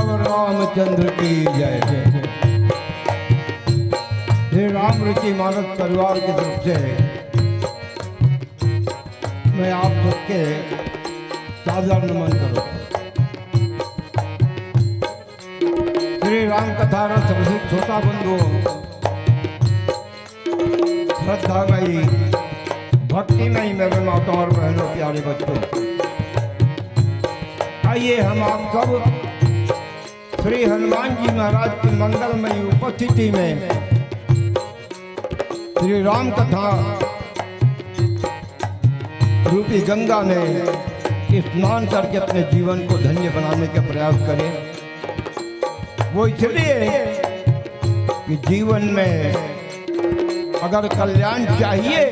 सियावर रामचंद्र की जय। श्री राम ऋषि मानस परिवार की तरफ से मैं आप सबके सादर नमन करूँ। श्री राम कथा रस रसिक छोटा बंधु, श्रद्धामयी भक्तिमयी मेरे माताओं और बहनों, प्यारे बच्चों, आइए हम आप सब श्री हनुमान जी महाराज की मंगलमयी उपस्थिति में श्री राम कथा रूपी गंगा में स्नान करके अपने जीवन को धन्य बनाने का प्रयास करें। वो इसलिए कि जीवन में अगर कल्याण चाहिए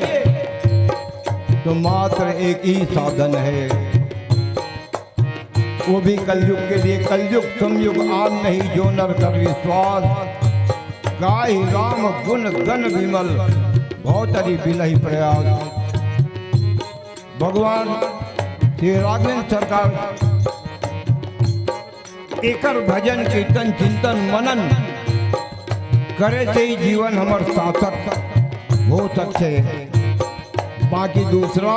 तो मात्र एक ही साधन है, वो भी कलयुग के लिए। कलयुग संयुग आन नहीं जो नर कर विश्वास, गाय राम गुण गण विमल भौतरी बिलहि प्रयास। भगवान श्री राघवेंद्र सरकार एकर भजन कीर्तन चिंतन मनन करे से ही जीवन हमार सार्थक हो सकते। बाकी दूसरा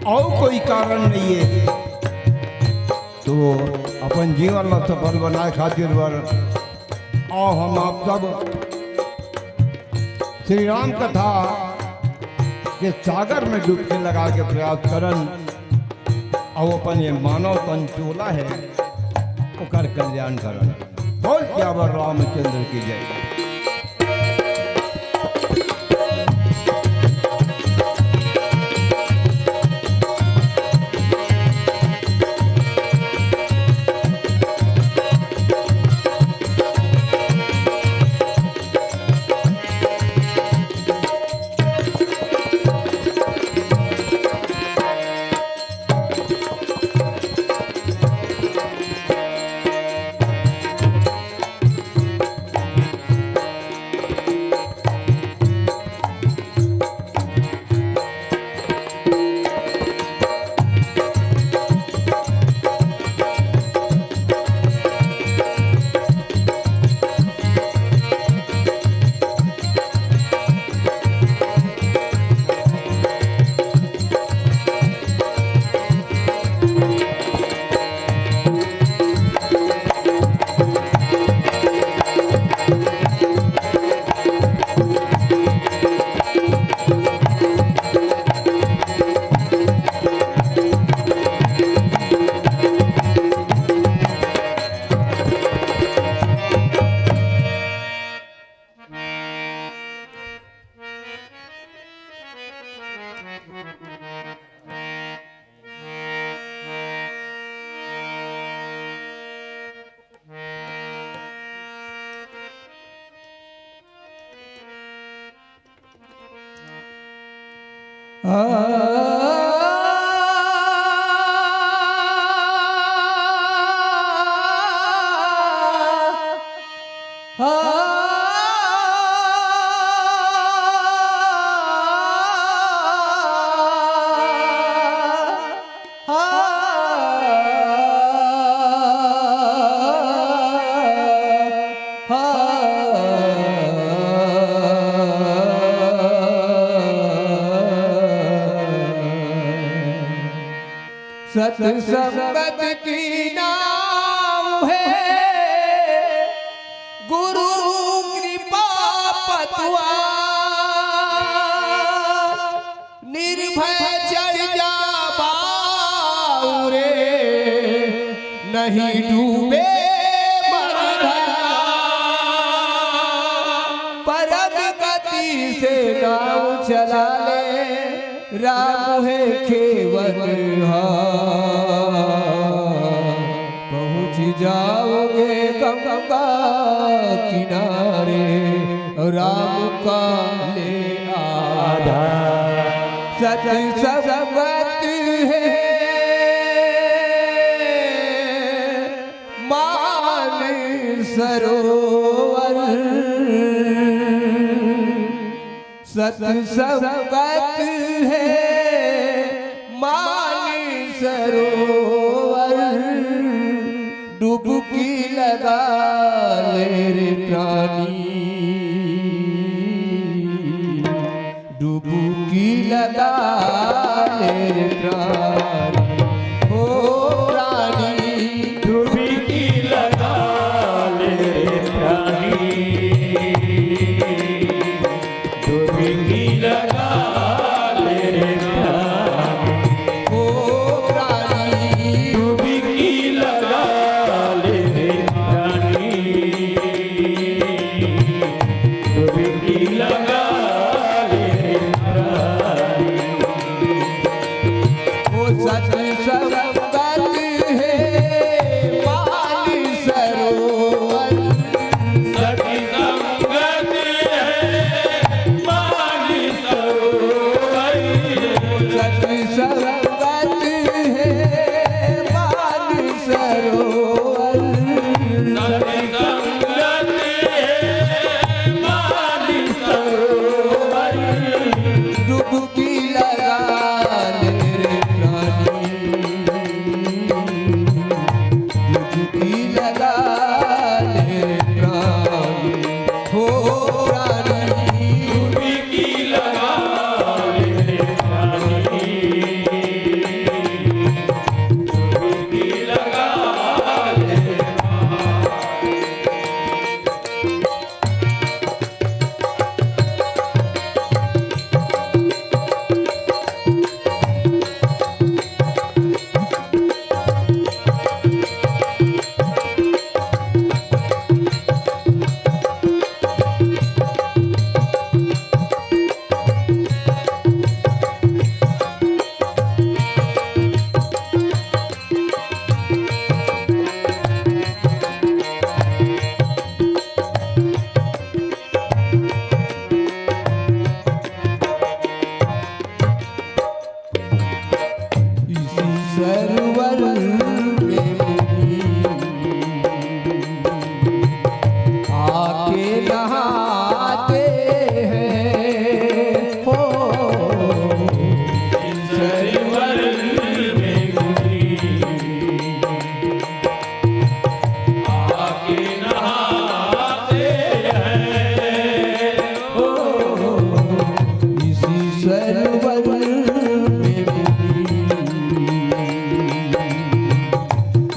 और कोई कारण नहीं है। तो अपन जीवन में सफल बनाए खातिर वर और हम आप सब श्री राम कथा के सागर में डुबकी लगा के प्रयास करन और अपन ये मानव तन चोला है ओकर कल्याण करन। बोल सियावर रामचंद्र की जय। सत्संगत की नाव है, गुरु कृपा पतवा, निर्भय चढ़ जा बाउरे, नहीं डूबे परम गति से नाव चला ले, राम है केवल पहुँच जाओगे गंगा किनारे, राम का ले आधार सत्संगत है, मान सरोवर सत्संगत है, मान सरोवर डुबकी लगा ले रे प्राणी, डुबकी लगा ले रे प्राणी, ओ प्राणी डुबकी लगा ले रे प्राणी, डुबकी लगा ले रे प्राणी, ओ प्राणी डुबकी लगा ले रे प्राणी, डुबकी लगा ले रे प्राणी। वो सच संगत है पानी सरोवर, सखी संगत है पानी सरोवर, सच संगत है पानी सरोवर, सखी संगत है पानी सरोवर, डुबकी लगा ले रे प्राणी, डुबकी लगा ले रे प्राणी, हो प्राणी डुबकी लगा ले रे प्राणी, डुबकी लगा ले रे इसी सरोवर में मुनि आके नहाते हैं, हो सरोवर में मुनि आके नहाते हैं, ओ इसी सरोवर में मुनि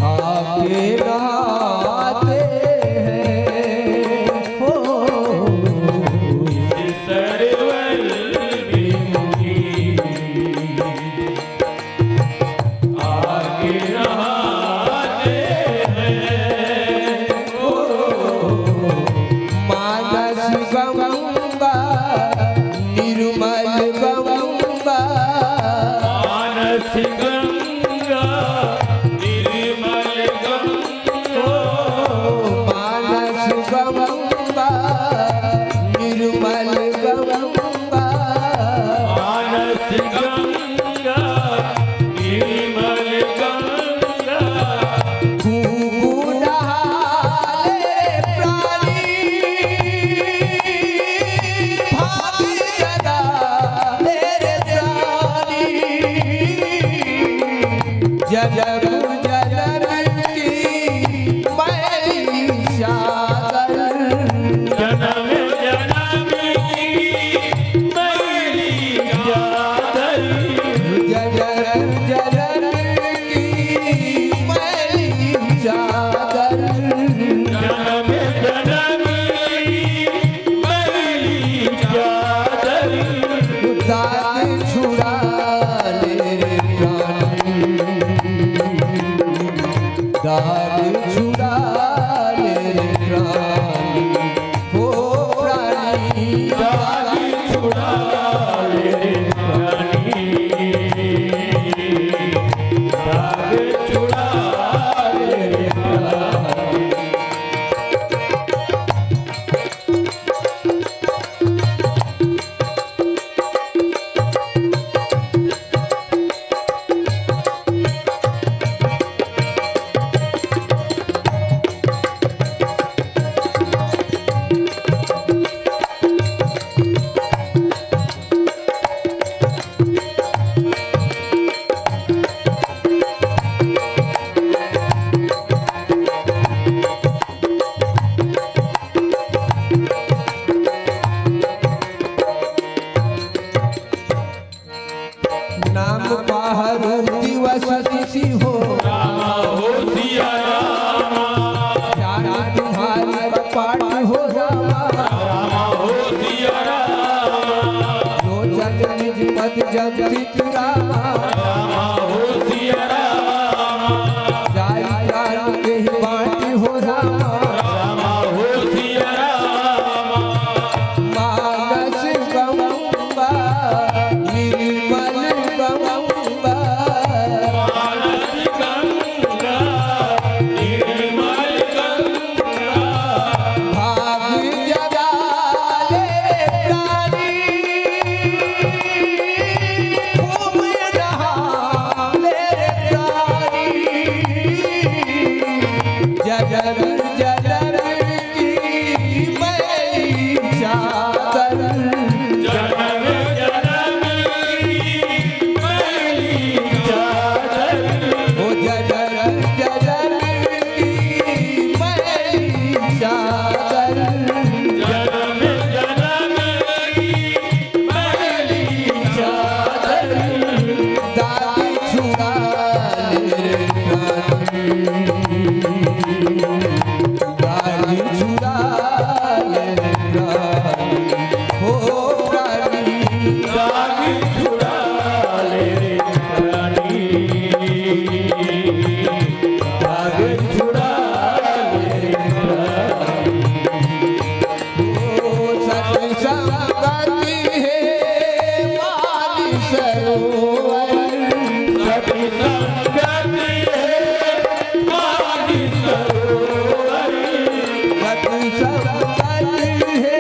आके नहाते हैं, हो सरोवर में मुनि आके नहाते हैं, ओ मानस गंगा निर्मल गंगा, मानस गंगा निर्मल गंगा, मानस गंगा निर्मल गंगा, मानस गंगा निर्मल गंगा, खूब नहाले प्राणी, भाग जगा मेरे प्राणी, जन्म जन्म की मैली सागर, जन्म जन्म की मैली चादर, जन्म जन्म की मैली चादर, जन्म जन्म की मैली चादर, दाग छुड़ा ले रे प्राणी, नाम पाहरु दिवस ऋषि हो रामा हो सिया रामा जाने तुम्हारी कपाट हो रामा रामा हो सिया रामा जो जग निज पद जगत रामा रामा हो सिया रामा जाई जान के ही बाटी हो रामा रामा हो सिया रामा मानस गंगा निर्मल गंगा मानस गंगा निर्मल गंगा भाग जगा ले प्राणी घूम रहा मेरे प्राणी जगन जगन की मैली चादर जनम जनम की मैली चादर ओ जगन जगन की मैली चादर जनम जनम की मैली चादर दादी छुड़ा ले रे प्राणी दादी छुड़ा ले रे प्राणी हो प्राणी दाग छुड़ा ले रे प्राणी दाग छुड़ा ले रे प्राणी ओ सत्संगति है मानी सरोवर सती संगति है मानी सरोवर सत्संगति है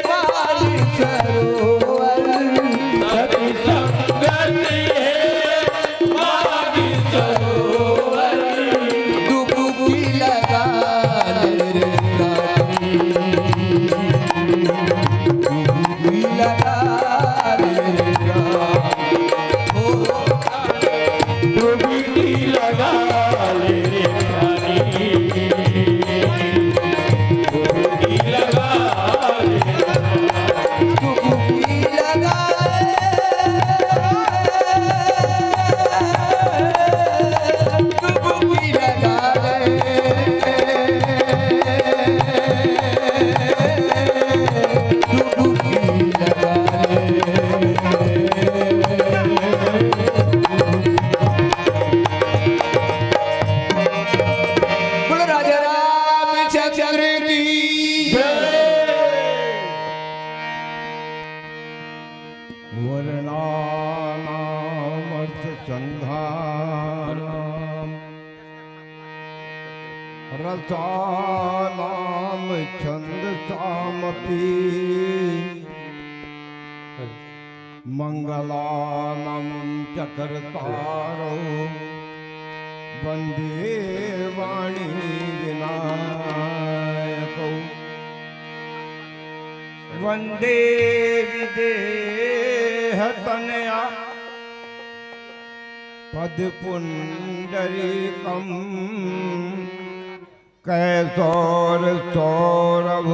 मानी सरोवर सती संगति है मानी सरोवर डुबकी लगा ले रे प्राणी डुबकी लगा ले रे प्राणी हो डुबकी लगा ले रे प्राणी डुबकी लगा ले डुबकी लगा डुबकी लगा डुबकी लगा बोल राजा रामचंद्र की वर्णानामर्थ संधानम रसानाम छंदसामपि मंगलानां चकर्तारो वंदे वाणी विनायकौ वंदे विदेहतनया पदपुंडरीकम् कैसौर सौरभ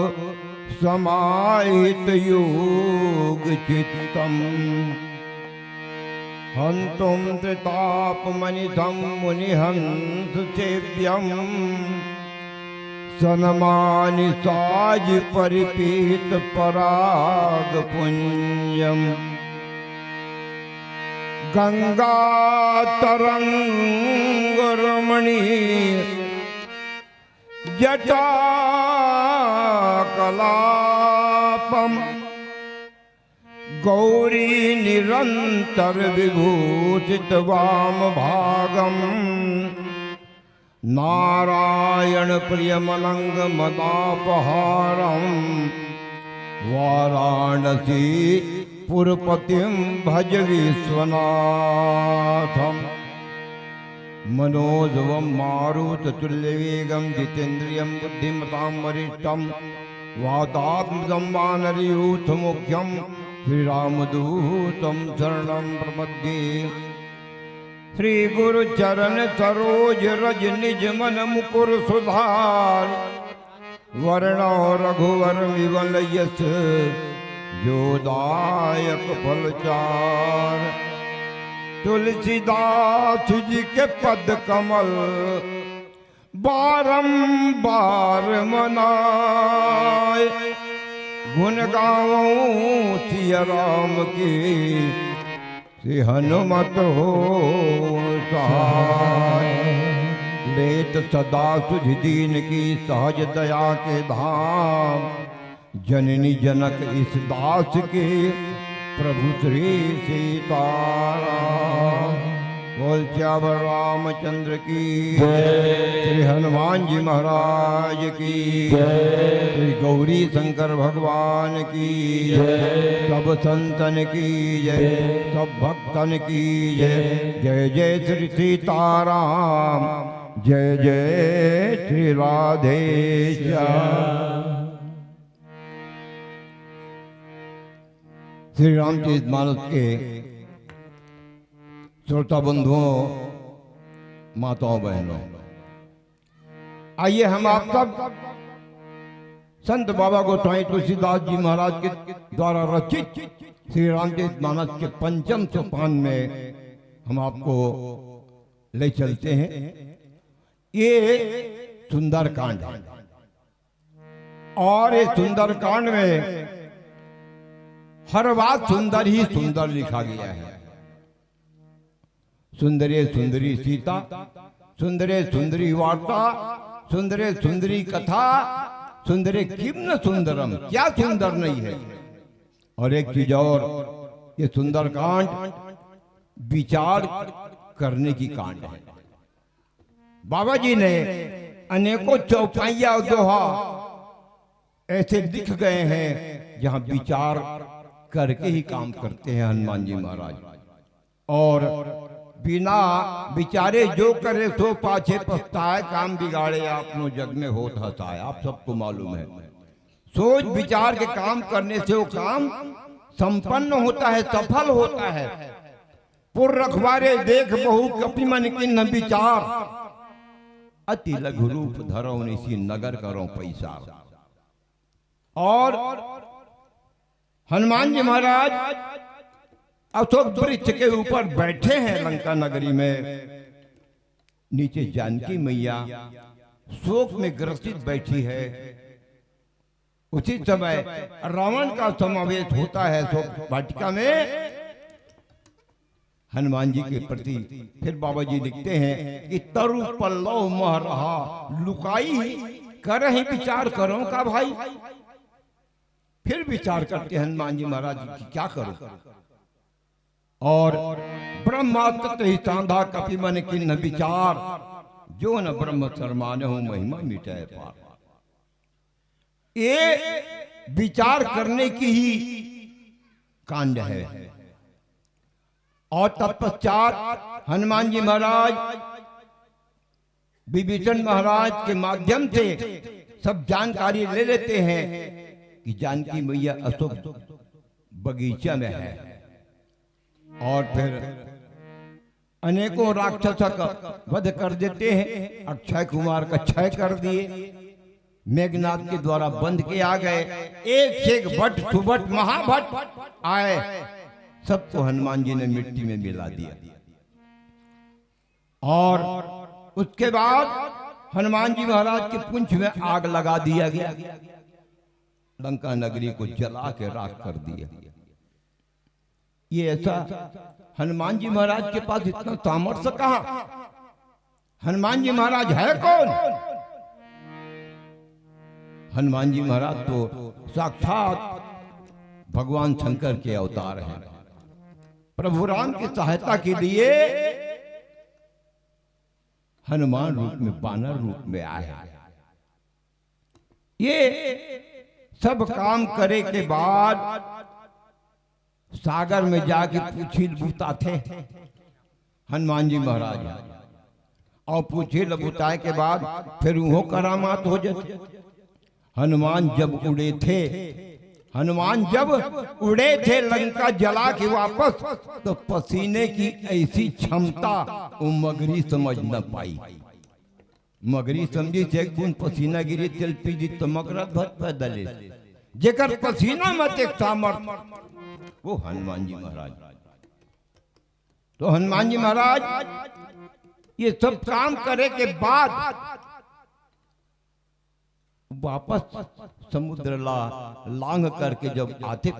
समाहित योग चित्तम् हंतुं त्रितापमनिधं मुनिहंस सेव्यम् सनमानि साज परिपीत पराग पुंजम् गंगा तरंग रमणीय जटा कलापम गौरी निरंतर विभूषित वाम भागम नारायण प्रियमलंग मदापहारम वाराणसी पुरपतिं भज विश्वनाथम मनोजवं मारुततुल्यवेगं जितेन्द्रियं बुद्धिमतां वरिष्ठं वातात्मजं वानरयूथमुख्यं श्रीरामदूतं शरणं प्रपद्ये। श्री गुरु चरण सरोज रज निज मन मुकुर सुधार वर्णो रघुवर विमल यश जोदायक फलचार तुलसीदास जी के पद कमल बारंबार मनाए, गुण गाऊं सिया राम की, श्री हनुमत हो सहाय। लेत सदा सुझ दीन की, सहज दया के धाम, जननी जनक इस दास के, प्रभु श्री सीताराम। बोल श्यावर रामचंद्र की, श्री हनुमान जी महाराज की, श्री गौरी शंकर भगवान की, सब संतन की जय, सब भक्तन की जय। जय जय श्री सीताराम, जय जय श्री राधेश्याम। श्री रामचरितमानस के श्रोता बंधुओं, माताओं बहनों, आइए हम आप सब संत बाबा गोसाई तुलसीदास जी महाराज के द्वारा रचित श्री रामचरितमानस के पंचम सोपान में हम आपको ले चलते हैं। ये सुंदर कांड है और इस सुंदर कांड में हर बात सुंदर ही सुंदर लिखा गया है। सुंदरे सुंदरी सीता, सुंदरे सुंदरी वार्ता, सुंदरे सुंदरी कथा, सुंदरे किम न सुंदरम, क्या सुंदर नहीं है। और एक चीज और, ये सुंदर कांड विचार करने की कांड है। बाबा जी ने अनेकों चौपाइया और दोहा ऐसे लिख गए हैं जहां विचार करके ही काम करते हैं हनुमान जी महाराज। और बिना विचारे जो करे सो पाछे पछताए, काम बिगाड़े आपनो जग में होत हसाए। आप सबको मालूम है, सोच विचार के काम करने से वो काम संपन्न होता है, सफल होता है। पुर रखवारे देख बहु कपि मन किन्ह विचार, अति लघु रूप धरो निसी नगर करो पैसा। और हनुमान जी महाराज अशोक वृक्ष के ऊपर बैठे हैं लंका नगरी में। नीचे जानकी मैया शोक में ग्रसित बैठी है। उसी समय रावण का समावेश होता है शोक वाटिका में। हनुमान जी के प्रति फिर बाबा जी लिखते हैं कि तरु पल्लव मह रहा लुकाई, कर ही विचार करो का भाई। फिर विचार करते हनुमान जी महाराज की क्या करो। और ब्रह्मास्त्र ही सांधा कपि मन किन्ह विचार, जो न ब्रह्म शर्माने हो महिमा मिटाए पार। ये विचार करने की ही कांड है। और तत्पश्चात हनुमान जी महाराज विभीषण महाराज के माध्यम से सब जानकारी ले लेते हैं कि जानकी मैया अशोक बगीचा में है। और फिर अनेकों राक्षसों का वध कर देते हैं। अक्षय कुमार का क्षय कर दिए, मेघनाथ के द्वारा बंद के आ गए। एक से एक भट्ट सुभट महाभट्ट आए, सबको हनुमान जी ने मिट्टी में मिला दिया। और उसके बाद हनुमान जी महाराज के पुंछ में आग लगा दिया गया, लंका नगरी को जला के राख कर दिया। ये ऐसा हनुमान जी महाराज के पास इतना सामर्थ्य कहां? हनुमान जी महाराज है कौन? हनुमान जी महाराज तो साक्षात भगवान शंकर के अवतार हैं। प्रभु राम की सहायता के लिए हनुमान रूप में, बानर रूप में आए। ये सब काम करे के बाद सागर में जाके पूछी लबूता थे हनुमान जी महाराज। और पूछे लबूताए के बाद फिर वो करामात हो जाते। हनुमान जब उड़े थे लंका जला के वापस, तो पसीने की ऐसी क्षमता वो मगरी समझ न पाई। मगरी समझी से एक बूंद पसीना गिरी तिल पीजी तो मगरत भत पैदले, जेकर पसीना मत एक सामर्थ वो हनुमान जी महाराज। तो हनुमान जी महाराज ये सब काम करे के बाद वापस समुद्र लांघ करके जब आते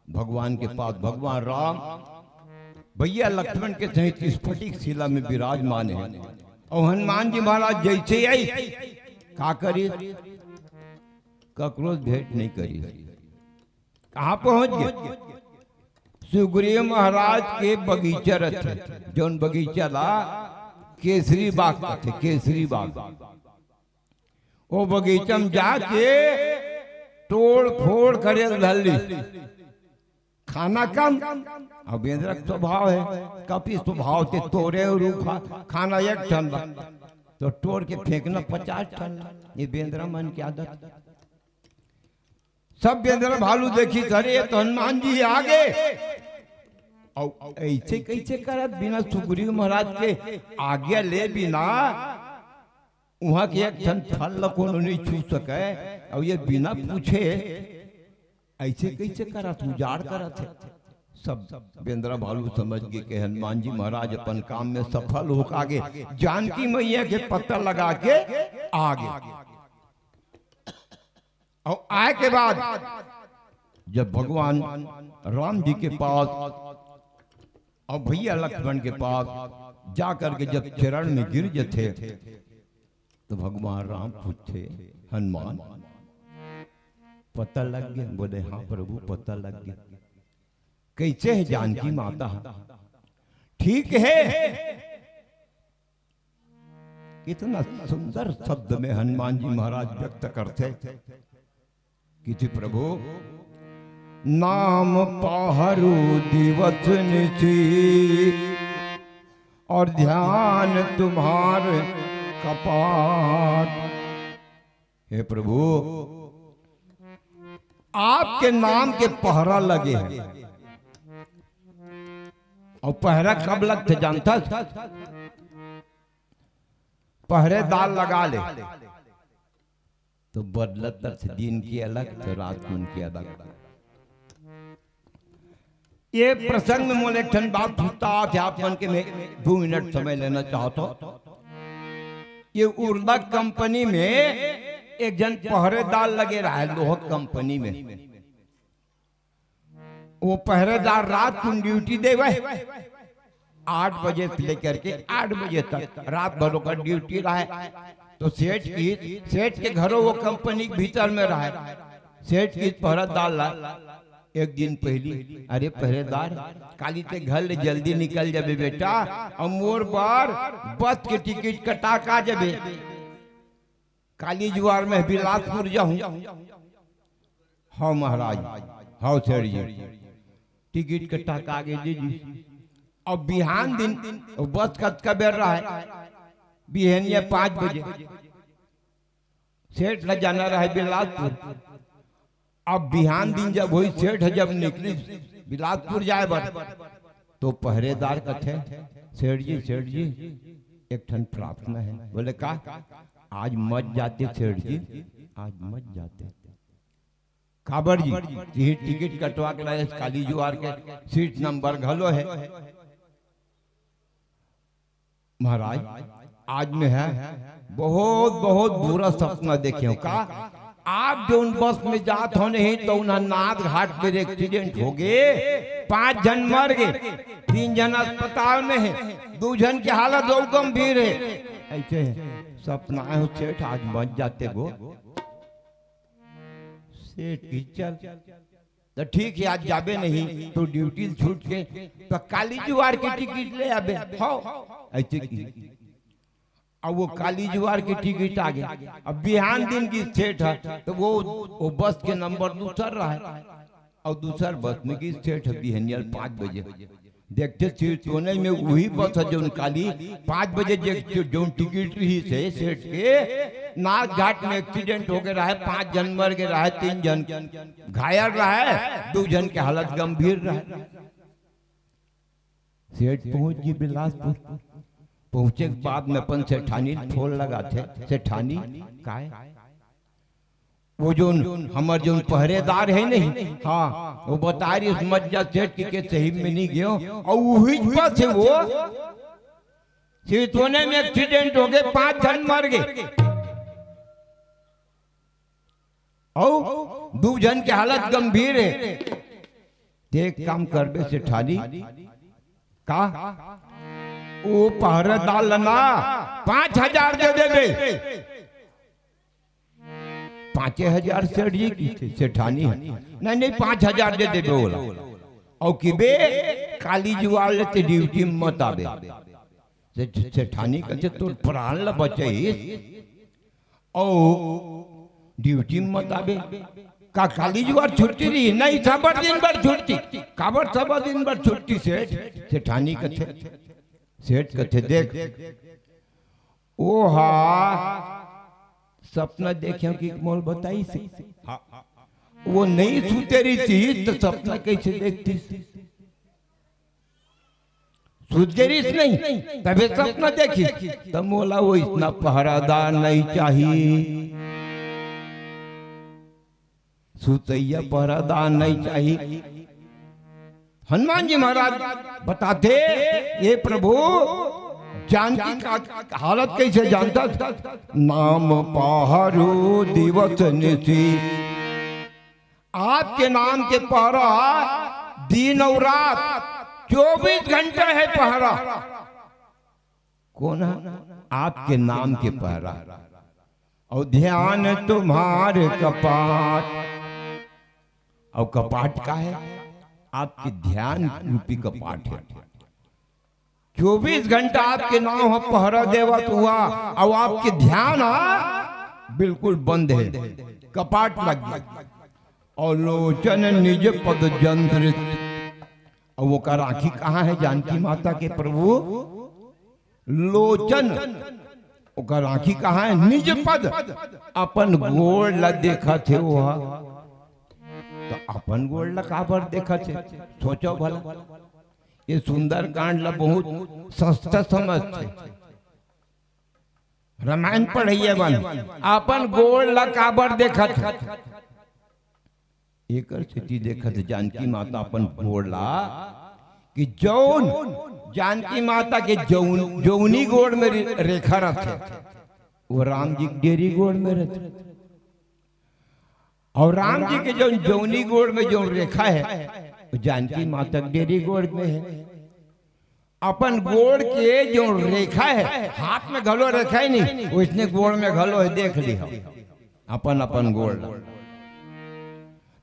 भगवान के पास, भगवान राम भैया लक्ष्मण के सहित स्फटिक शिला में विराजमान है। और हनुमान जी महाराज जैसे आई का करी, ककरोच भेंट नहीं करी, कहा पहुंच गए? सुग्रीव महाराज के बगीचा रहे, जौन बगीचा ला केसरी बाग का थे, केसरी बाग। वो बगीचा में जाके तोड़ फोड़ करे धल्ली, खाना कम। अब इंद्र स्वभाव है, कपी स्वभाव थे, तोड़े रूखा खाना 1 टन तो तोड़ के फेंकना 50 टन। ये बेंद्रा मन की आदत। सब बेंद्रा भालू देखी करे तो हनुमान जी आगे और ऐसे कैसे करत बिना सुग्रीव महाराज के आज्ञा ले बिना वहां के 1 टन फल कोनो नहीं छू सके, और ये बिना पूछे ऐसे कैसे करत, उजाड़ करत है। सब बेंद्रा भालू समझ गए कि हनुमान जी महाराज अपन काम में सफल हो आगे जानकी मैया के पत्ता लगा के आगे। और आए के बाद जब भगवान राम जी के पास और भैया लक्ष्मण के पास जाकर के जब चरण में गिर जाते तो भगवान राम पूछते, हनुमान पता लग गया? बोले हाँ प्रभु पता लग गया। कैसे है जानकी माता? ठीक है। कितना सुंदर शब्द में हनुमान जी महाराज व्यक्त करते कि थी प्रभु नाम पाहरू दिवस निशी और ध्यान तुम्हार कपाट। हे प्रभु आपके नाम के पहरा लगे हैं। और पहरा कब लगते जानता? पहरेदार लगा ले तो बदलत दिन की अलग तो रात को उनकी अलग। ये प्रसंग में मोले ठन बात होता थे, आप मन के में 2 मिनट समय लेना चाहता हूं। ये उर्दा कंपनी में एक जन पहरेदार लगे रहा है, लोहा कंपनी में। वो पहरेदार रात को ड्यूटी दे 8 बजे से लेकर के 8 बजे तक रात भर का ड्यूटी रहा है। तो सेठ के घरों वो कंपनी के भीतर में रहा है। सेठ की पहरेदार ला एक दिन पहली, अरे पहरेदार काली ते घर ले जल्दी निकल जाबे बेटा, और मोर बार बस के टिकट कटा का जाबे, काली जुआर में बिलासपुर जाऊं। हाँ महाराज, हाँ सेठ जी टिकट कटा का आगे जी। और बिहान दिन बस का बेर रहा है, बिहनिया 5 बजे सेठ न जाना रहा है बिलासपुर। अब बिहान दिन जब वही सेठ जब निकली बिलासपुर जाए बर तो पहरेदार कथे, सेठ जी एक ठन प्रार्थना है। बोले का? आज मत जाते सेठ जी, आज मत जाते। काबर जी ये टिकट कटवा के लाए, काली जुआर के सीट नंबर घलो है। महाराज आज में है बहुत बहुत बुरा सपना देखे हो का? आप जो उन बस में जात हो नहीं तो उन्हें नाथ घाट पर एक्सीडेंट हो गए, 5 जन मर गए, 3 जन अस्पताल में है, 2 जन की हालत बहुत गंभीर है। ऐसे सपना है सेठ आज मत जाते गो। सेठ की चल तो ठीक है आज जाबे नहीं तो ड्यूटी छूट के तो काली जुआर की टिकट ले आबे। ऐसे की अब वो काली जुआर की टिकट आ गया। अब बिहान दिन की सेठ है तो वो बस के नंबर दूसर रहा है, और दूसर बस में की सेठ है बिहनिया 5 बजे देखते सोने में वही बस है जो काली 5 बजे जो टिकट रही से सेठ के नाथ घाट में एक्सीडेंट हो गया है, 5 जन मर गए रहा है, 3 जन घायल रहा है, 2 जन की हालत गंभीर रहा है। सेठ पहुंच गई बिलासपुर। पहुंचे के बाद में अपन सेठानी फोन लगा थे, सेठानी काय वो जो हमार जो पहरेदार है नहीं, हाँ वो बता रही उस मज्जा सेठ के सही में नहीं गयो, और वही पर से वो सिवतोने में एक्सीडेंट हो गए, 5 जन मर गए, और 2 जन की हालत गंभीर है। देख काम करबे से ठानी का वो पहरेदार लना 5,000 दे देबे, 5,000 सेठ जी की सेठानी नहीं नहीं 5,000 दे देबे बोला, और कि बे काली जुआर लेते ड्यूटी में मत आबे। सेठानी कहते तो प्राण ल बचे और ड्यूटी में मत आबे का काली जुआर छुट्टी रही नहीं, सबर दिन भर छुट्टी, काबर सबर दिन भर छुट्टी। सेठानी कथे सेठ कथे देख ओ हा सपना देखे कि मोल बताई से वो नहीं सूते रही थी तो सपना कैसे देखती, सूत गई नहीं तभी सपना देखी, तब बोला वो इतना पहरादार नहीं चाहिए, सुतैया पहरादार नहीं चाहिए। हनुमान जी महाराज बताते ये प्रभु जानकी का हालत कैसे जानता था, नाम पहरो दिवस निशी, आपके नाम के पहरा दिन और रात 24 घंटे है पहरा। कौन है? आपके नाम के पहरा, और ध्यान तुम्हारे कपाट, और कपाट का है आपके ध्यान रूपी कपाट है, 24 घंटा आपके नाम हो पहरा देवत हुआ, और आपके ध्यान बिल्कुल बंद है, कपाट लग गया। और लोचन निज पद जंत्रित, और वो का राखी कहाँ है जानकी माता के प्रभु, लोचन ओकर राखी कहाँ है, निज पद, अपन गोड़ ला देखा थे वो, तो अपन गोड़ ला काबर देखा थे, सोचो भला। ये सुंदर कांड ला बहुत सस्ता समझते, रामायण पढ़िए बन, अपन गोड़ ला काबर देखा था, एक स्थिति देखा थे जानकी माता अपन गोड़ ला कि जौन जानकी माता के जौनी गोड़ में रेखा रखे, वो राम जी डेरी गोड़ में रहते, और राम जी के जो जौनी गोड़ में जो रेखा है जानकी माता डेरी गोड़ में है। अपन गोड़ के जो रेखा है हाथ में घलो रेखा ही नहीं, वो इसने गोड़ में घलो है, देख लिया अपन अपन गोड़।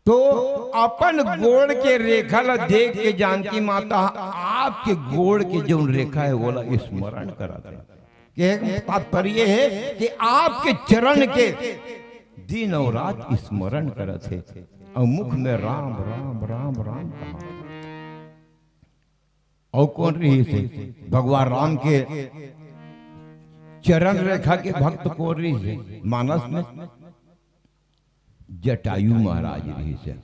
तो अपन गोड़ के रेखा ला देख के जानकी माता आपके गोड़ के जो रेखा है वो ला स्मरण कराता है। तात्पर्य है कि आपके चरण के दिन और रात स्मरण करते, और मुख में राम राम राम राम कहा। और कौन रही से भगवान राम के चरण रेखा के भक्त कौन रही से मानस में, जटायु महाराज रही से।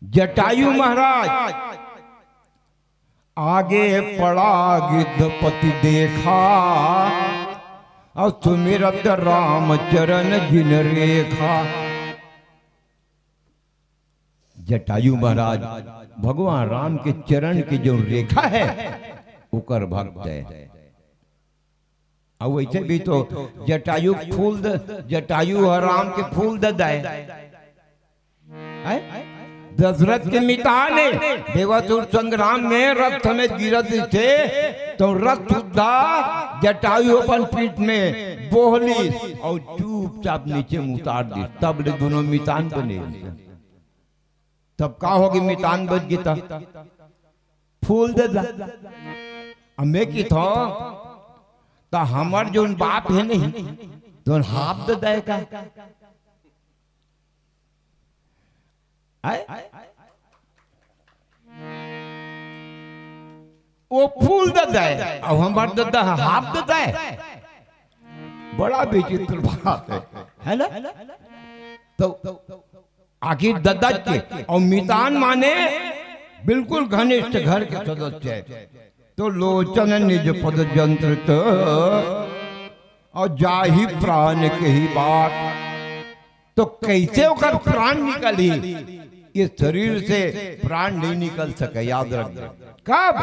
जटायु महाराज आगे पड़ा गिद्धपति देखा, और सुमिरत राम चरण जिन रेखा। जटायु महाराज भगवान राम के चरण के जो रेखा है उकर भक्त है। और वैसे भी तो जटायु फूल जटायु और राम के फूल ददाए, दशरथ के मिताने देवासुर संग्राम में रथ में गिरत थे, तो रथ उद्धा जटायु अपन पीठ में बोहली और चुपचाप नीचे उतार दी, तब दोनों मितान बने। तब का होगी मितान बच गीता फूल ददा हमें की था, तो हमार जो बाप है नहीं तो हाथ ददा का वो फूल ददा है, और हमार ददा हाथ ददा है। बड़ा विचित्र बात है ना। तो आखिर ददा के और मितान माने बिल्कुल घनिष्ठ घर के सदस्य है। तो लोचन निज पद जंत्रित और जाहि प्राण के ही बात, तो कैसे होकर प्राण निकली? ये शरीर से प्राण नहीं निकल सके, याद रख। कब?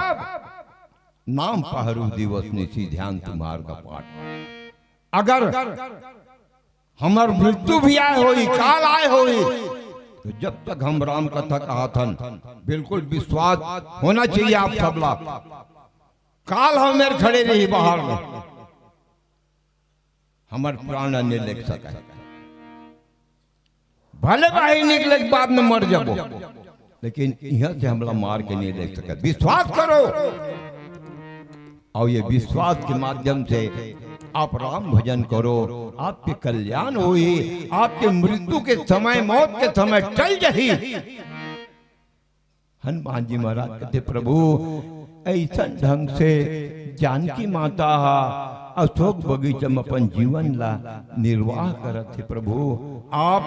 नाम पहरू दिवस निशी ध्यान तुम्हार का पाठ। अगर हमार मृत्यु भी आए होई, काल आए होई, तो जब तक हम राम कथा कहाथन बिल्कुल विश्वास होना चाहिए आप सबला। काल हमें खड़े रही बाहर में, हमार प्राण नहीं ले सका, भले बाहर निकले के बाद में मर जाबो, लेकिन यहाँ से हमला मार के नहीं ले सका। विश्वास करो, और ये विश्वास के माध्यम से आप राम भजन करो, आपके कल्याण होई, आपके मृत्यु के समय, मौत के समय टल जाही। हनुमान जी महाराज कहते प्रभु ऐसा ढंग से जानकी माता अशोक बगीचा में अपन जीवन ला निर्वाह करत थे। प्रभु आप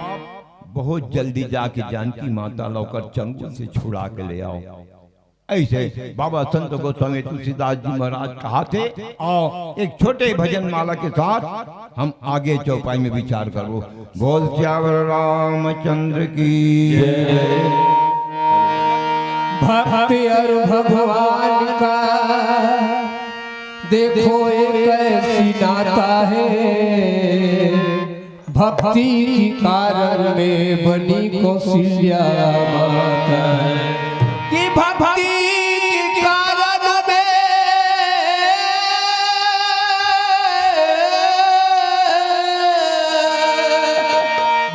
बहुत जल्दी जाके जानकी माता लौकर चंगुल से छुड़ा के ले आओ। ऐसे बाबा संत गोस्वामी तुलसीदास जी महाराज कहा थे। और एक छोटे भजन माला के साथ हम आगे चौपाई में विचार करो। बोल श्यावर रामचंद्र की जय। भक्ति और भगवान का देखो एक ऐसी नाता है, भक्ति की कारण में बनी कौशल्या माता कि भक्ति की कारण में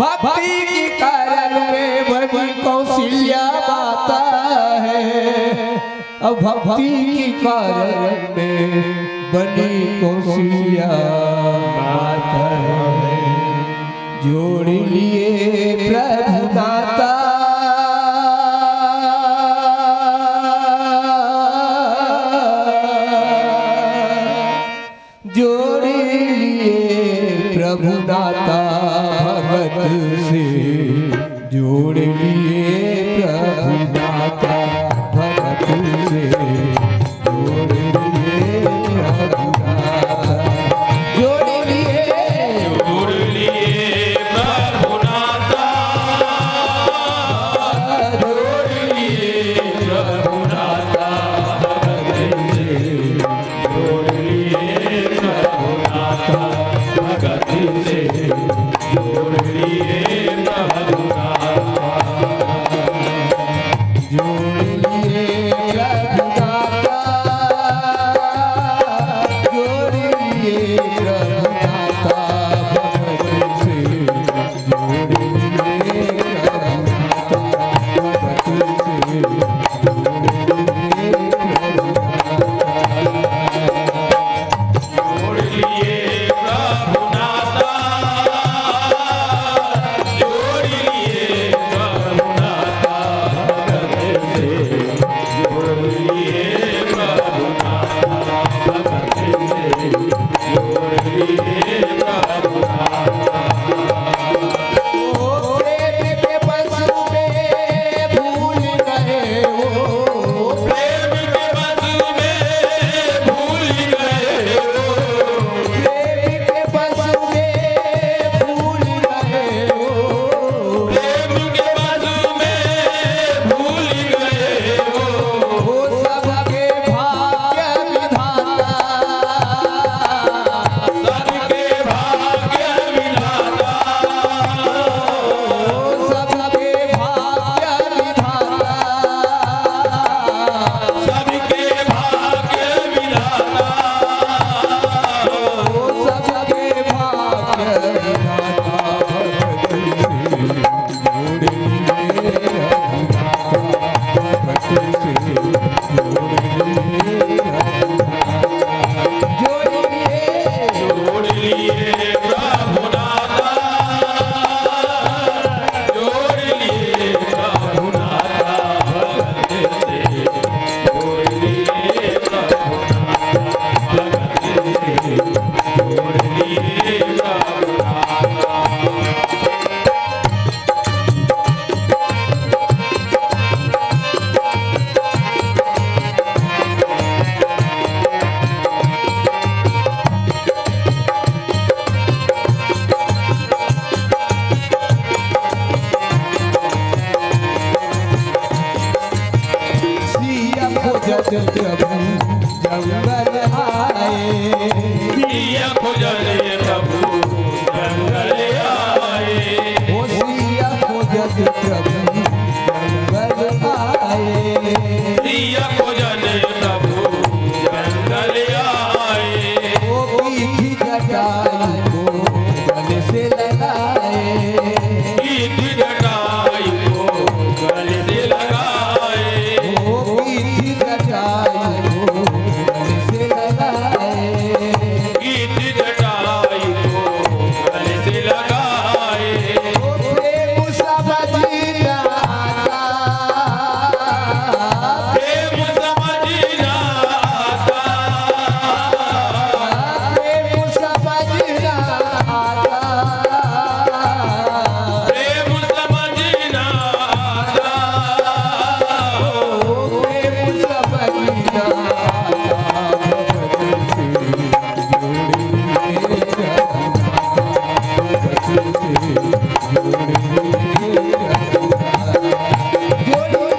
भक्ति की कारण में बनी कौशल्या माता है। अब भक्ति की कारण में बनी कौशल्या माता है। जोड़ लिए प्रभु नाता, जोड़ लिए प्रभु नाता भगत से, जोड़ लिए प्रभु नाता भगत से, जोड़ लिए प्रभु नाता, जोड़ लिए प्रभु नाता, जोड़ लिए प्रभु नाता भगत से, जोड़ लिए प्रभु नाता भगत से, जोड़ लिए प्रभु नाता, जोड़ लिए प्रभु नाता, जोड़ लिए प्रभु नाता भगत से, जोड़ लिए प्रभु नाता भगत से, जोड़ लिए प्रभु जोड़ लिए प्रभु नाता, जोड़ लिए प्रभु नाता भगत से, जोड़ लिए प्रभु नाता भगत से, जोड़ लिए प्रभु नाता। ओ प्रेम के बस में भूल गए वो, प्रेम के बस में भूल गए हो, प्रेम के बस में भूल गए वो, प्रेम के बस में भूल गए हो, वो सबके भाग्य विधाता, सबके भाग्य विधाता, वो सबके भाग्य विधाता, सबके भाग्य विधाता, वो सबके भाग्य विधाता भगत से, जोड़ लिए रघुनाथा भगत से, जोड़ लिए रघुनाथा, जोड़ लिए जोड़ लिए प्रभु नाता, जोड़ लिए प्रभु नाता भगत से, जोड़ खोजत प्रभु जंगल आए सिया खोजने प्रभु जंगल आए ओ सिया खोजत प्रभु जंगल आए सिया खोजने प्रभु जंगल आए ओ पीठी जटाई को गले से लगाए गीत जटाई को गले से लगाए ओ पीठी जटाई को गले से लगाए गीत जटाई को गले से लगाए ओ प्रेम समझ जाता प्रेम समझ ना आता प्रेम समझ जाता प्रेम समझ ना आता ओ प्रेम समझ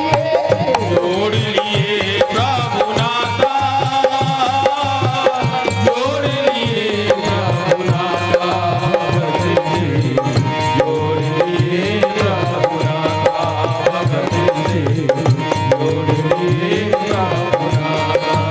जोड़ लिए प्रभु नाता जोड़ लिए प्रभु नाता जोड़ लिए प्रभु नाता जोड़ लिए प्रभु नाता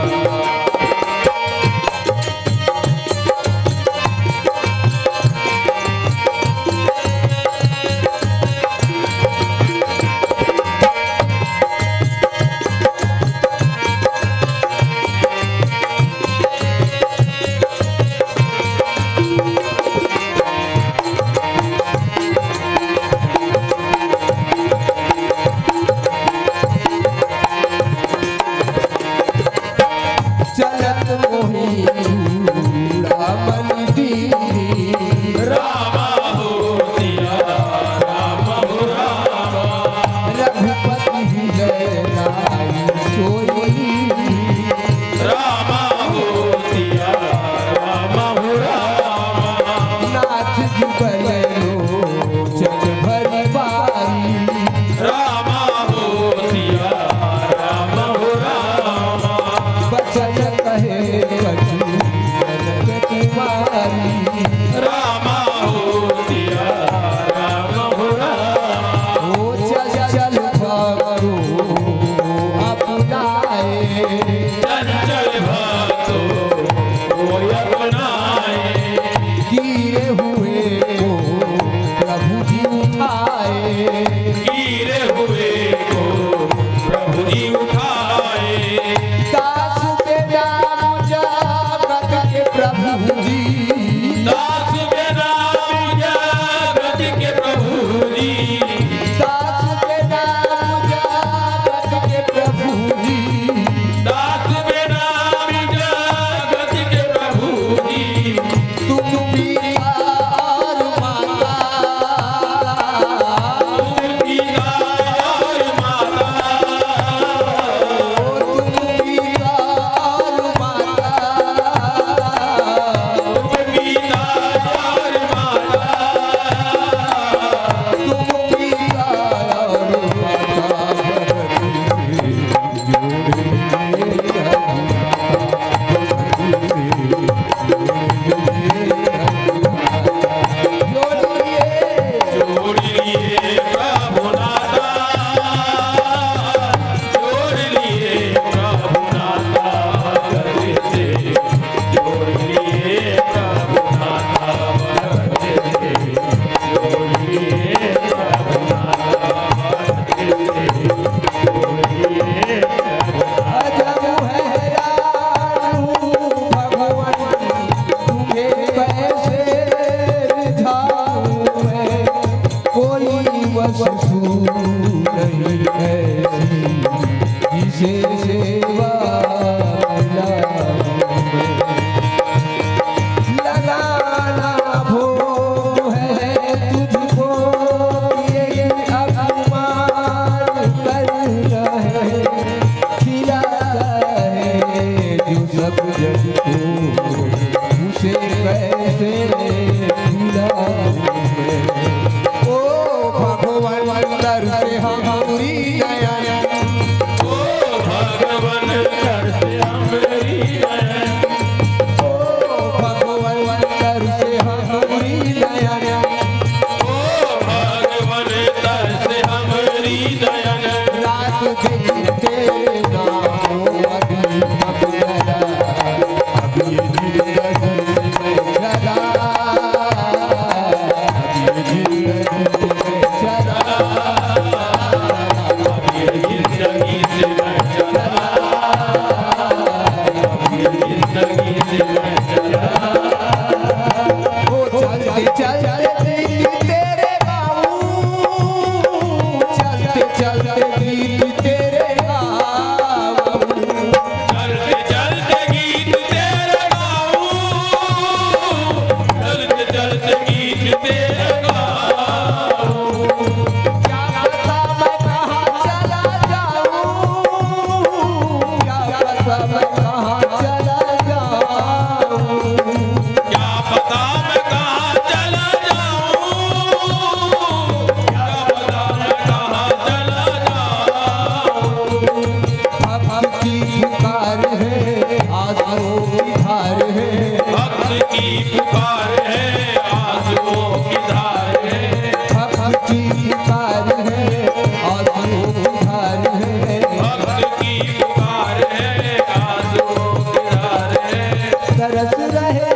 चलत मोही चूड़ा मन दीरी रामा हो सिया राम हो रामा रघुपति हृदय नाई सोई रामा हो सिया राम हो रामा नाथ जुगल चल भरी बारी रामा हो सिया राम हो रामा बचन कहे कछु जनक कुमारी रामा हो सिया राम हो रामा ओ चल भरो अपनाए चंचल भक्तो कोई अपनाए गिरे हुए को प्रभु जी उठाए गिरे हुए को प्रभु जी उठाए दास के नाम जगत के प्रभु जी दास के नाम जगत के प्रभु जी दास के नाम जगत के प्रभु जी दास के नाम जगत के प्रभु जी तुम पिता और माता तुम पिता और माता ओ तुम पिता और माता तुम पिता और माता तुम पिता और माता जोड़ लिए प्रभु नाता जोड़ लिए प्रभु नाता गले से जोड़ लिए प्रभु नाता गले से जोड़ लिए प्रभु नाता गले से जोड़ लिए अजब हैरान हूँ भगवान तुम्हें कैसे रिझाऊं मैं कोई वस्तु नहीं ऐसी जिसे सेवा दिलाऊं मैं। लगाना भो है तुझको ये अभिमान कर रहे खिलाता है जो सब जग को उसे कैसे खिलाऊं मैं। ओ भगवान अंदर से हमारी दया ओ भगवान कर से हमरी नयन ओ भगवान कर से हमारी नयन ओ भगवान तर से हमरी नयन रात दिन तेरे नाम अभिमत गया अब ये जिंदगी में चला अब ये जिंदगी में चला ये जिंदगी से मैं चला ये जिंदगी से मैं चला ओ चलते चलते गीत तेरे गाऊं चलते चलते गीत तेरे गाऊं चलते चलते गीत तेरे गाऊं चलते चलते गीत तेरे गाऊं क्या पता मैं कहाँ चला जाऊं क्या पता मैं कहाँ चला जाऊं क्या पता मैं कहाँ चला जाऊं क्या पता मैं कहाँ चला जाऊं भक्त की पुकार है आंसुओं की धार है भक्त की पुकार है आंसुओं की धार है भक्त की पुकार है आंसुओं की धार है भक्त की पुकार है आंसुओं की धार है तरस रहे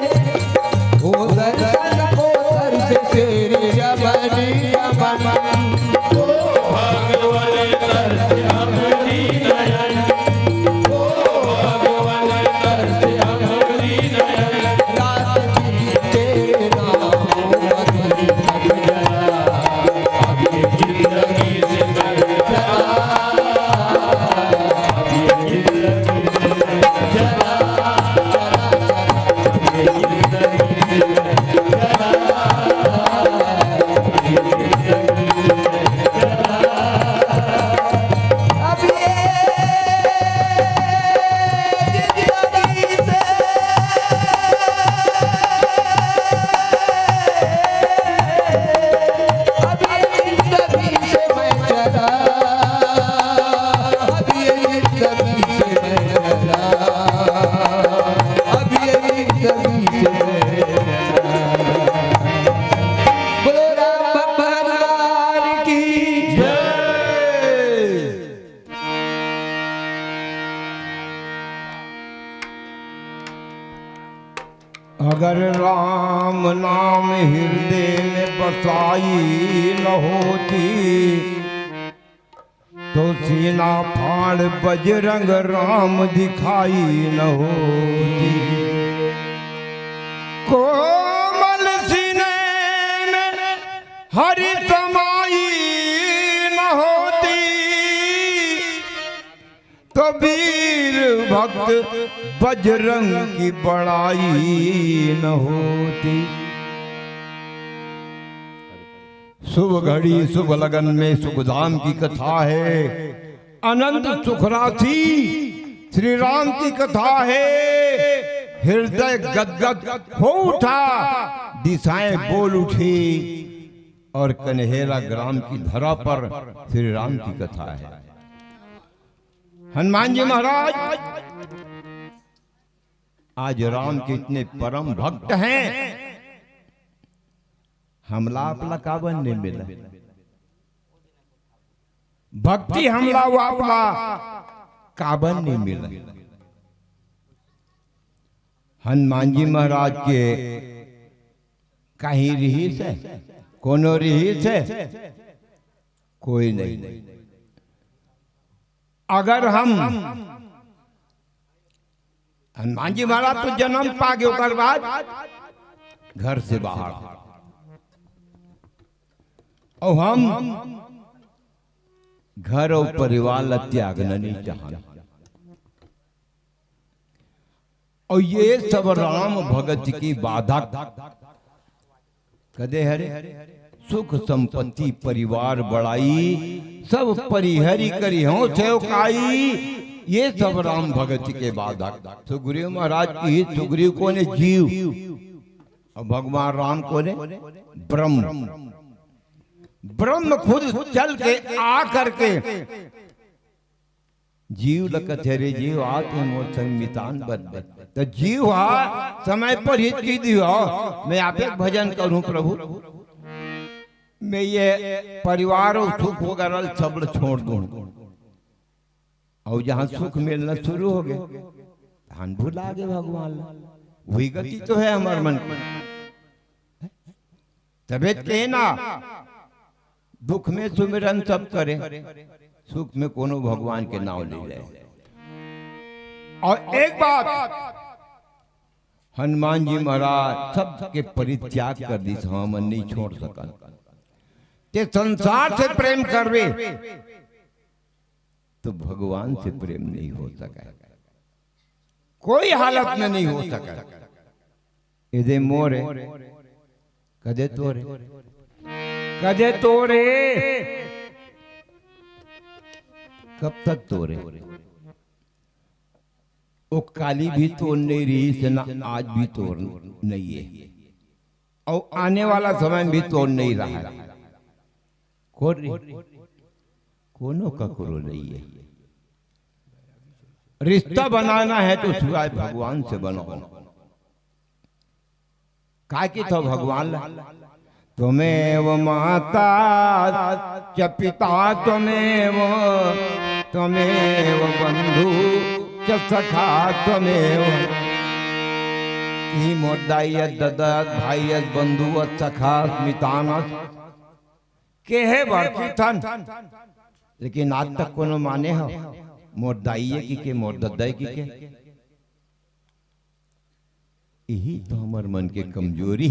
वो दर्शन को तरस तेरी जवानी अमन ओ भगवान तर से हमरी नयन ओ भगवान तर से हमरी नयन रात दिन तेरे नाम अभिमत गया अब ये जिंदगी से मैं चला अब ये जिंदगी से मैं चला ये जिंदगी से मैं चला ये जिंदगी से मैं चला अब ये जिंदगी से अब ये जिंदगी से मैं चला अब ये जिंदगी से मैं चला अब ये जिंदगी से मैं चला बोलो राम भगवान की अगर राम नाम हृदय में बसाई न होती तो सीना फाड़ बजरंग राम दिखाई न होती। कोमल सीने में हरि समाई न होती तो वीर भक्त बजरंग की बड़ाई न होती। शुभ घड़ी शुभ लगन में सुखधाम की कथा है, अनंत सुखराशि श्री राम की कथा है। हृदय गदगद हो उठा, दिशाएं बोल उठी और कन्हेरा ग्राम की धरा पर श्री राम की कथा है। हनुमान जी महाराज आज राम के इतने परम भक्त हैं, हमला आपला काबन नहीं मिला। भक्ति हमला वापला काबन नहीं मिला। हनुमान जी महाराज के कहीं रहीस है, कोनो रहीस है, कोई नहीं। अगर हम हनुमान जी महाराज तो जन्म पागे ओकर बाद घर से बाहर, और हम घर और परिवार ला त्याग नहीं चाहते। और ये सब राम भगत की बाधा कदे हरे सुख संपत्ति परिवार बड़ाई सब परिहरी करी हो सेवकाई, ये सब राम भगत के बाधा। सुग्रीव महाराज की सुग्रीव को ने जीव और भगवान राम को ने ब्रह्म। ब्रह्म खुद चल के आ करके जीव लकथे रे जीव आते मोर संग मितान बद तो जीव हा समय पर हित की दियो मैं आप एक भजन करूं प्रभु मैं ये परिवार और सुख वगैरह सब छोड़ दूं और जहां सुख मिलना शुरू हो गए धान भुला गए भगवान वही गति तो है हमारे मन तबियत के ना दुख में सुमिरन सब करे सुख में कोनो भगवान के नाम ले रहे। और एक बात हनुमान जी महाराज सबके परित्याग कर दी हम नहीं छोड़ सकन ते संसार से प्रेम करवे तो भगवान से प्रेम नहीं हो सका कोई हालत में नहीं हो सका। इधे मोरे कदे तोरे कदे तोरे कब तक तोरे वो काली भी तोड़ नहीं रही से ना आज भी तोड़ नहीं है और आने वाला समय भी तोड़ नहीं रहा है कोनो का करो नहीं है। रिश्ता बनाना है तो सिवाय भगवान से बनाओ काकी तो भगवान तुम्हें माता च पिता तुम्हें बंधु च सखा तुम्हें मोदाई दादा भाई बंधु सखा मिताना के है बड़की थन लेकिन आज तक कोनो माने हो मोर दाइये की के मोर दद्दाई की के यही तो हमार मन के कमजोरी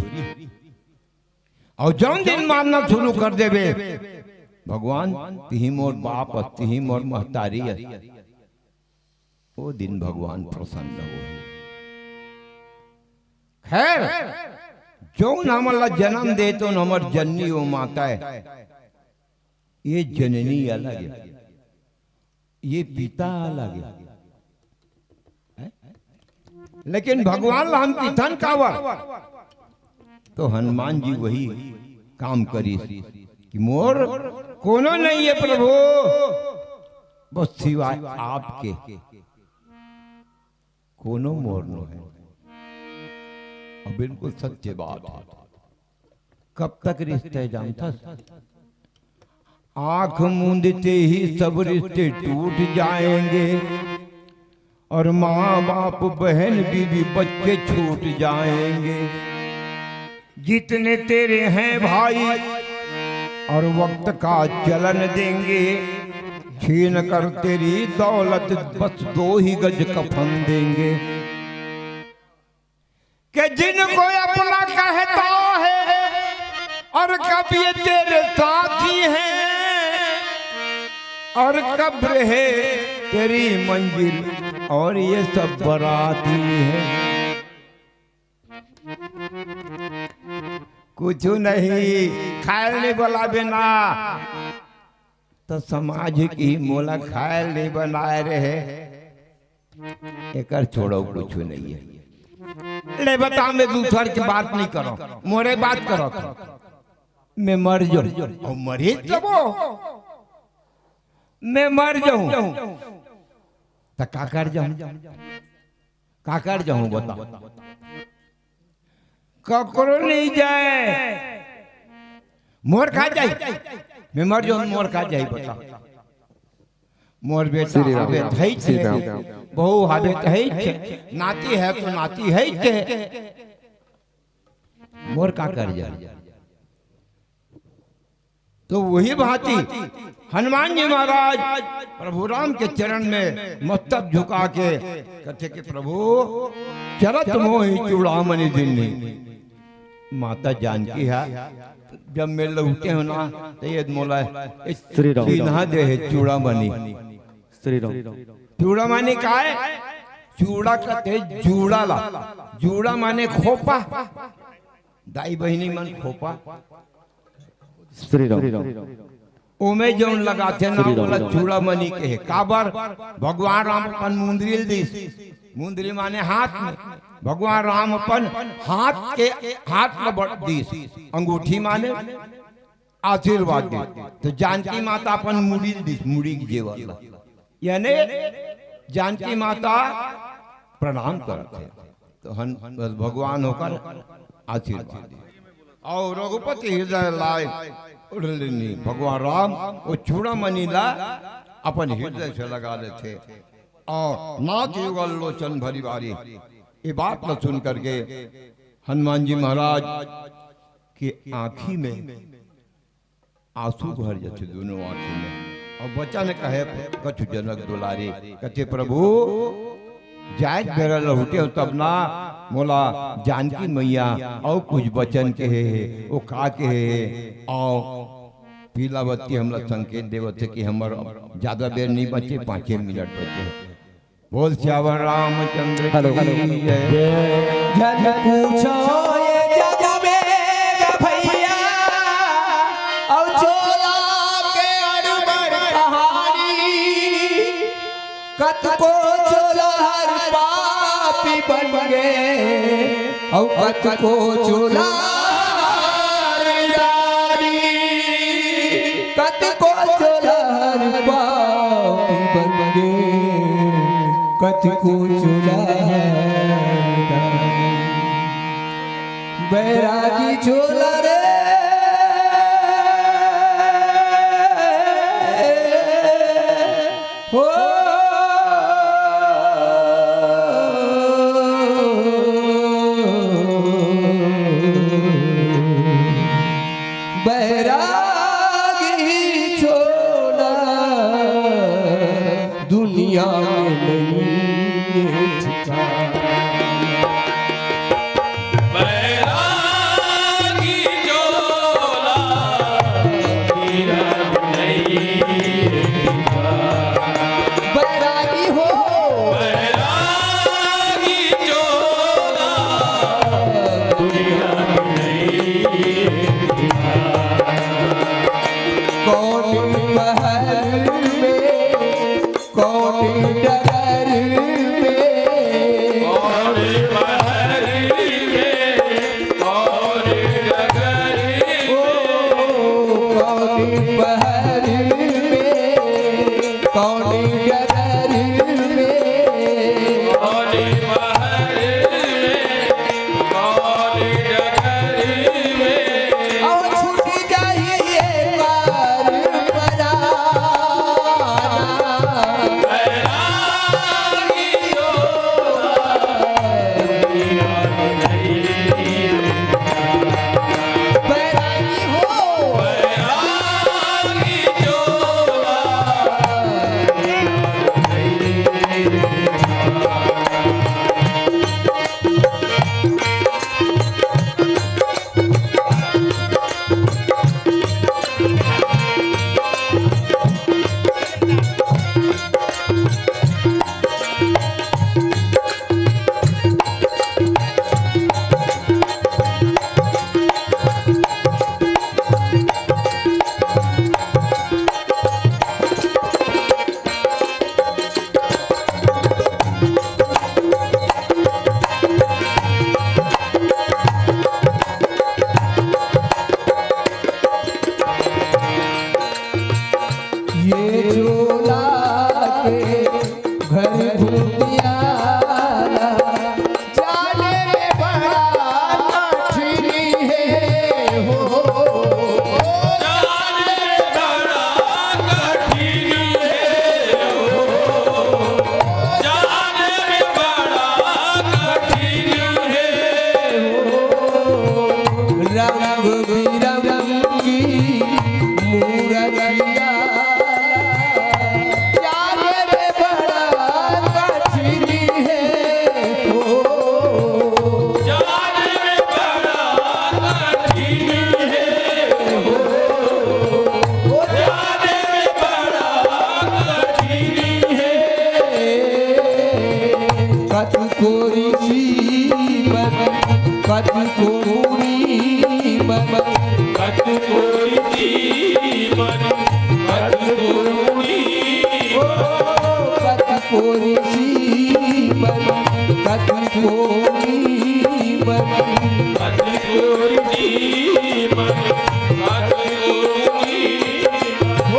और जौन दिन मानना शुरू कर देवे भगवान तिही मोर बाप तिही मोर महतारी वो दिन भगवान प्रसन्न हो। खैर जौन हमारा जन्म दे तो हमार जननी वो माता है ये जननी अलग है ये पिता अलग है लेकिन भगवान हम पिथन कावर तो हनुमान जी वही काम करी कि मोर कोनो नहीं है प्रभु बस सिवाय आपके कोनो मोर नो है। और बिल्कुल सच्चे बात है कब तक रिश्ते जानता आंख मूंदते ही सब रिश्ते टूट जाएंगे और माँ बाप बहन बीवी बच्चे छूट जाएंगे जितने तेरे हैं भाई और वक्त का चलन देंगे छीन कर तेरी दौलत बस 2 ही गज कफन देंगे कि जिनको अपना कहता है और कब ये तेरे साथी हैं और कब्र है तेरी मंजिल और ये सब बराती है कुछ नहीं खायल नहीं बोला बिना तो समाज की मोला खायल नहीं बनाए रहे एक छोड़ो कुछ नहीं है। ले बता मैं दूसर की बात नहीं करो मोरे बात करो मैं मर जाऊं मरे जब मैं मर जाऊं तो का कर जाऊं बता ककरो नहीं जाए मोर खा जाए मैं मर जाऊं मोर खा जाए बता मोर बेटा हबे थई छे बहु हबे थई छे नाती है तो नाती है छे मोर का कर जाए तो वही भांति हनुमान जी महाराज प्रभु राम के चरण में मस्तक झुका के कहते कि प्रभु चरत मोहि चूड़ामणि दिल्ली माता जानकी है जब मैं लौटे हो ना तो ये मोला चिन्हा दे है चूड़ामणि चूड़ामणि का है चूड़ा कहते जूड़ा ला जूड़ा माने खोपा दाई बहिनी मन खोपा ओमे जौन लगाते ना बोला चूड़ामणि के है काबर भगवान राम अपन मुंदरी दिस मुंदरी माने हाथ में भगवान राम अपन हाथ में बढ़ दिस अंगूठी माने आशीर्वाद दे तो जानकी माता अपन मुड़ी दिस मुड़ी के जेवर यानी जानकी माता प्रणाम करते तो भगवान होकर आशीर्वाद दिए। और रघुपति हृदय लाए उड़लिनी भगवान राम वो चूड़ामणि ला अपन हृदय से लगा लेते और नाथ युगल लोचन भरी बारी। ये बात न सुन करके हनुमान जी महाराज की आंखी में आंसू भर जाते दोनों आंखी में। और बच्चा ने कहे कछु जनक दुलारी कहते प्रभु जायज बेरा लहुटे हो तब ना मोला जानकी मैया और कुछ बचन के है वो का के है और पीलावती हमला संकेत देवते कि हमर ज्यादा देर नहीं बचे 5 मिनट बचे। बोल श्यावर रामचंद्र की जय। जन पूछो ये जग में भैया और चोला के अड़बड़ कहानी कत को चोला हर पापी बन गए और कत को चोला हर यारी कत को चोला हर पापी बन गए कत को चोला बैरागी झोला रे हो बैरागी झोला दुनिया में नहीं ठिकाना।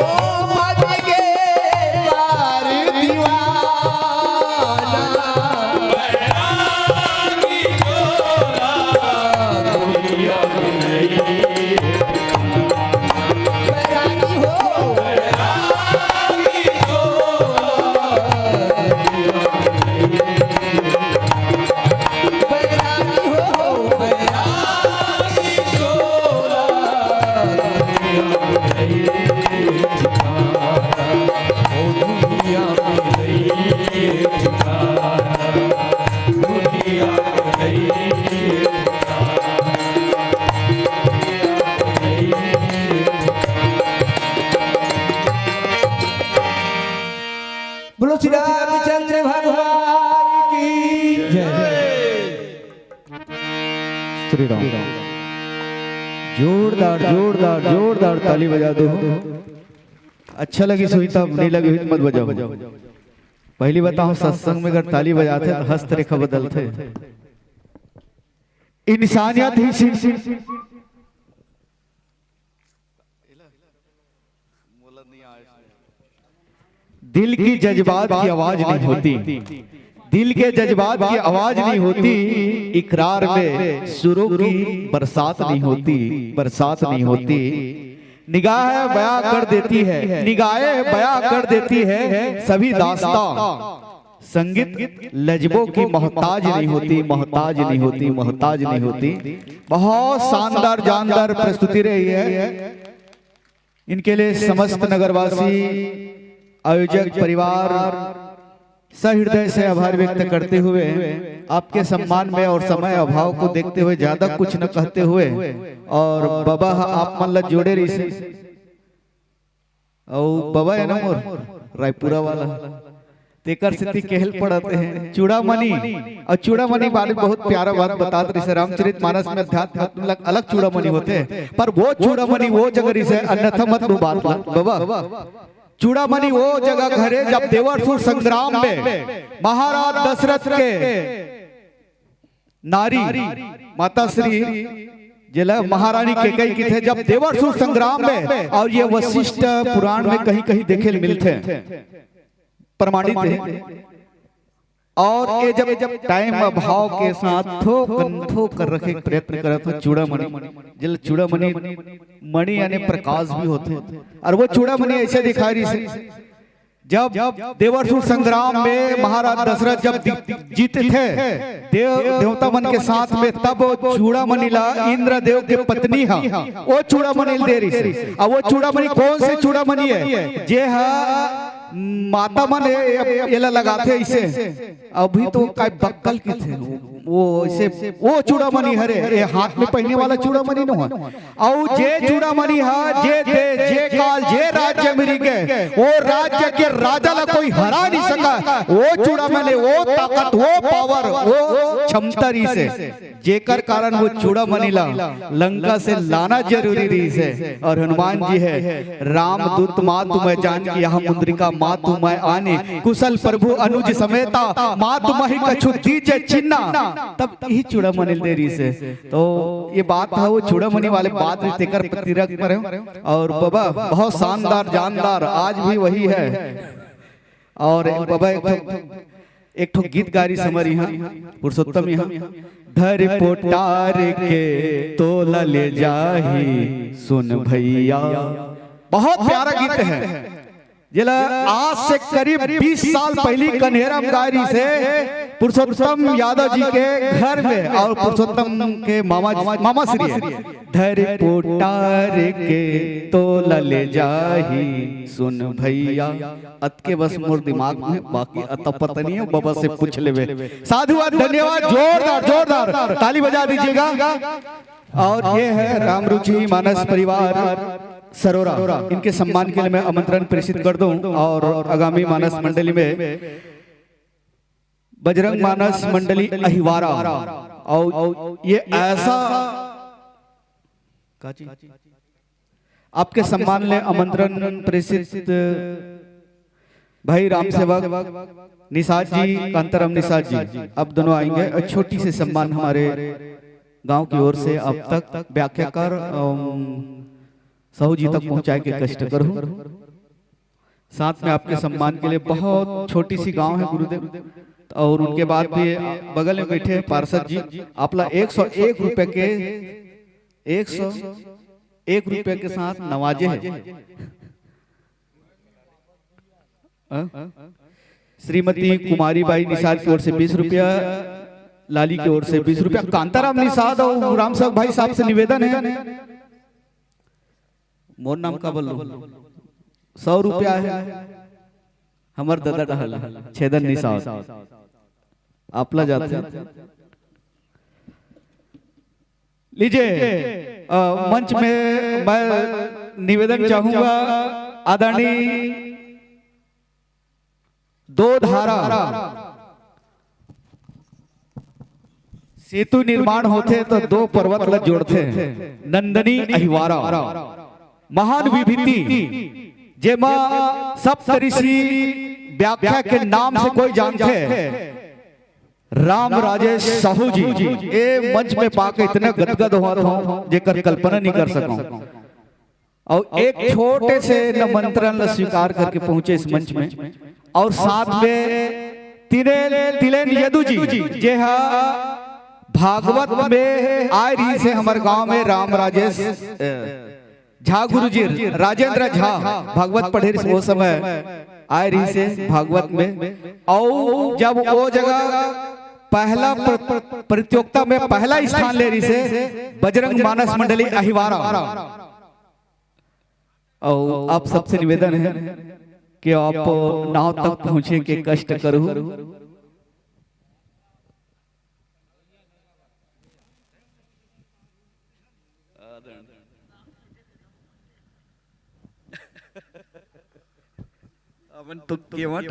Oh, श्री राम। जोरदार जोरदार जोरदार ताली बजा दो। अच्छा लगी सुई तब, नहीं लगी हुई तो मत बजाओ। पहली बताओ, सत्संग में अगर ताली बजाते तो हस्तरेखा बदलते। इंसानियत ही दिल की जज्बात की आवाज नहीं होती, दिल के जज्बात की आवाज नहीं होती, इकरार में सुरों की बरसात नहीं होती, बरसात नहीं होती। निगाहें बयां कर देती है, निगाहें बयां कर देती है सभी दास्तां। संगीत लजबों की मोहताज नहीं होती, मोहताज नहीं होती, मोहताज नहीं होती। बहुत शानदार जानदार प्रस्तुति रही है। इनके लिए समस्त नगरवासी, आयोजक परिवार सहृदय से आभार व्यक्त करते हुए, आपके सम्मान में और समय अभाव को देखते हुए ज्यादा कुछ न कहते हुए, और बाबा आप मन ला जोड़े रही से और बाबा है ना मोर रायपुरा वाला तेकर से केहल पढ़ते हैं चूड़ामणि। और चूड़ामणि बारे बहुत प्यारा बात बताते रही, रामचरित मानस में अध्यात्म अलग चूड़ामणि होते हैं, पर वो चूड़ामणि वो जगह से अन्यथा मत बात बाबा। चूड़ामणि वो जगह घरे जब देवासुर संग्राम में महाराज दशरथ के नारी माता श्री जिला महारानी के कई की थे जब देवासुर संग्राम में, और ये वशिष्ठ पुराण में कहीं कहीं देखे मिलते हैं, प्रमाणित है। और ये जब टाइम अभाव के साथ थोक कर रखे प्रयत्न करत हो चूड़ामणि, जिल चूड़ामणि मणि यानी प्रकाश भी होते, और वो चूड़ामणि ऐसे दिखाई रही से जब देवासुर संग्राम में महाराज दशरथ जब जीते थे देवता मन के साथ में, तब चूड़ामणि ला इंद्रदेव के पत्नी हा वो चूड़ामणि दे रही से। अब वो चूड़ामणि कौन से चूड़ामणि है? जे माता मन ये लगाते ऐसे, अभी तो काय बक्कल की थे वो ऐसे, वो चूड़ामणि हरे ये हाथ में पहने वाला चूड़ामणि न हो। और जे चूड़ामणि हा जे दे जे काल जे राज्य मिली गए, वो राज्य के राजा ला कोई हरा नहीं सका। वो चूड़ामणि वो ताकत वो पावर वो क्षमता रही से, जेकर कारण वो चूड़ामणि ला लंका से लाना जरूरी रही से। और हनुमान जी है राम दूत मातु मैं जान की यहाँ मुद्रिका मातु मैं आने, कुशल प्रभु अनुज समेता मातु मही कछु दीजे चिन्ना, तब यही चूड़ामणि दे रही से। तो ये बात है वो चूड़ामणि वाले बात तेकर तिरक पर है। और बाबा बहुत शानदार जानदार आज भी वही है। और बाबा एक ठो गीत गारी समरी यहाँ पुरुषोत्तम यहाँ, धर पोटार के तोला ले जाही सुन भैया, बहुत प्यारा गीत है। जिला आज से करीब 20 साल पहली कन्हेरम गारी से पुरुषोत्तम यादव जी के घर में, और पुरुषोत्तम के मामा श्री धर पोटार के तोला ले जाही सुन भैया। अत के बस मोर दिमाग में, बाकी अत पता नहीं है, बाबा से पूछ लेवे। साधुवाद, धन्यवाद, जोरदार जोरदार ताली बजा दीजिएगा। और ये है रामरुचि मानस परिवार सरोरा, इनके सम्मान के लिए मैं आमंत्रण प्रेषित कर दूं। और आगामी मानस मंडली में बजरंग मानस मंडली अहिवारा, और ये ऐसा आपके सम्मान ले आमंत्रण प्रेषित भाई राम सेवक निषाद जी, कांताराम निषाद जी, अब दोनों आएंगे। छोटी सी सम्मान हमारे गांव की ओर से अब तक व्याख्याकार साहू जी तक पहुंचाए के कष्ट करूं। साथ में आपके सम्मान के लिए बहुत छोटी सी गांव है गुरुदेव, और उनके बाद भी बगल में बैठे हैं पार्षद जी, आपला 101 रुपए के 101 रुपए के साथ नवाजे हैं। श्रीमती कुमारी बाई निषाद की ओर से 20 रुपया, लाली की ओर से 20 रुपया, कांताराम निषाद और राम साहब भाई साहब से निवेदन है, मोर नाम का बोलो 100 रुपया है। हमार दादा डहल छेदन निषाद आपला जाते लीजिए। मंच में मैं निवेदन चाहूंगा आदरणीय दो धारा सेतु निर्माण होते तो दो पर्वत लग जोड़ते हैं, नंदनी अहिवारा महान विभूति जेमा सप्तऋषि व्याख्या के नाम से कोई जानते हैं, राम राजेश साहू जी ए मंच में पाके इतना गदगद हुआ था जेकर कल्पना नहीं कर सकूं। और एक छोटे से निमंत्रण स्वीकार करके पहुंचे इस मंच में, और साथ में तिलेन यदु जी जे हा भागवत में आए रही से हमारे गांव में राम राजेश झा गुरु जी राजेंद्र झा भागवत पढ़े वो समय आए रही से भागवत में। और जब वो जगह पहला प्रतियोगिता में पहला स्थान ले रही से बजरंग मानस मंडली अहिवारा। और आप सबसे निवेदन है कि आप नाव तक पहुंचे के कष्ट करो। अपन तो केवट